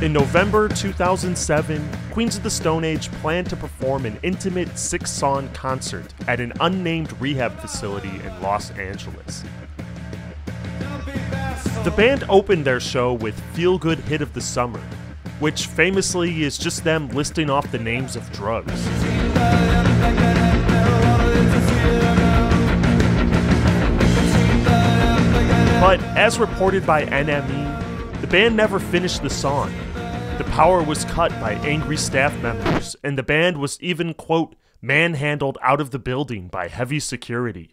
In November 2007, Queens of the Stone Age planned to perform an intimate 6-song concert at an unnamed rehab facility in Los Angeles. The band opened their show with Feel Good Hit of the Summer, which famously is just them listing off the names of drugs. But as reported by NME, the band never finished the song. The power was cut by angry staff members, and the band was even, quote, manhandled out of the building by heavy security.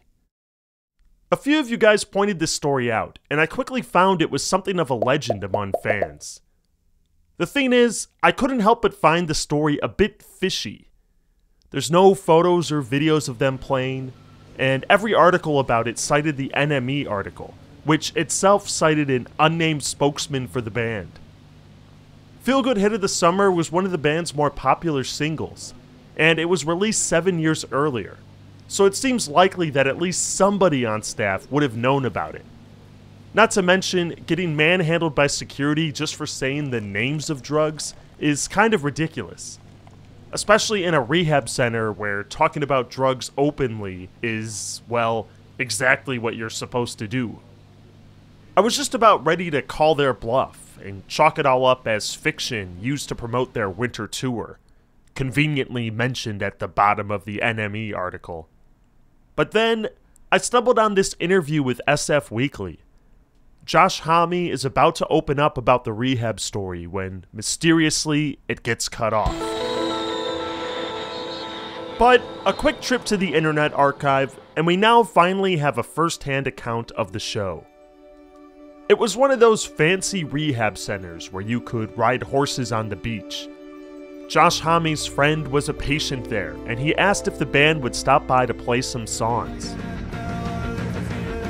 A few of you guys pointed this story out, and I quickly found it was something of a legend among fans. The thing is, I couldn't help but find the story a bit fishy. There's no photos or videos of them playing, and every article about it cited the NME article, which itself cited an unnamed spokesman for the band. Feel Good Hit of the Summer was one of the band's more popular singles, and it was released 7 years earlier, so it seems likely that at least somebody on staff would have known about it. Not to mention, getting manhandled by security just for saying the names of drugs is kind of ridiculous. Especially in a rehab center where talking about drugs openly is, well, exactly what you're supposed to do. I was just about ready to call their bluff and chalk it all up as fiction used to promote their winter tour, conveniently mentioned at the bottom of the NME article. But then, I stumbled on this interview with SF Weekly. Josh Homme is about to open up about the rehab story when, mysteriously, it gets cut off. But a quick trip to the Internet Archive, and we now finally have a first-hand account of the show. It was one of those fancy rehab centers where you could ride horses on the beach. Josh Homme's friend was a patient there, and he asked if the band would stop by to play some songs.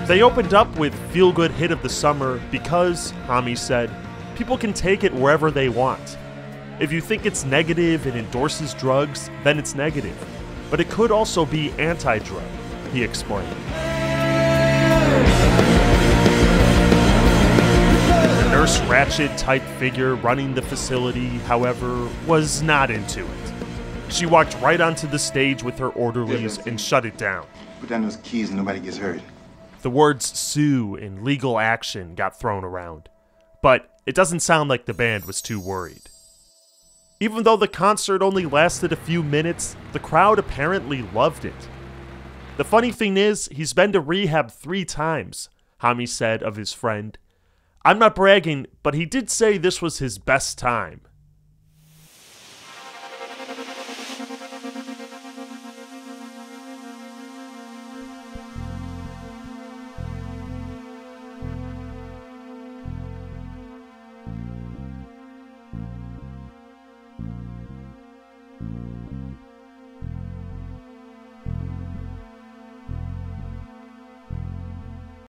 They opened up with Feel Good Hit of the Summer because, Homme said, people can take it wherever they want. If you think it's negative and endorses drugs, then it's negative. But it could also be anti-drug, he explained. The Nurse Ratched-type figure running the facility, however, was not into it. She walked right onto the stage with her orderlies and shut it down. Put down those keys and nobody gets hurt. The words sue and legal action got thrown around, but it doesn't sound like the band was too worried. Even though the concert only lasted a few minutes, the crowd apparently loved it. The funny thing is, he's been to rehab 3 times, Homme said of his friend. I'm not bragging, but he did say this was his best time.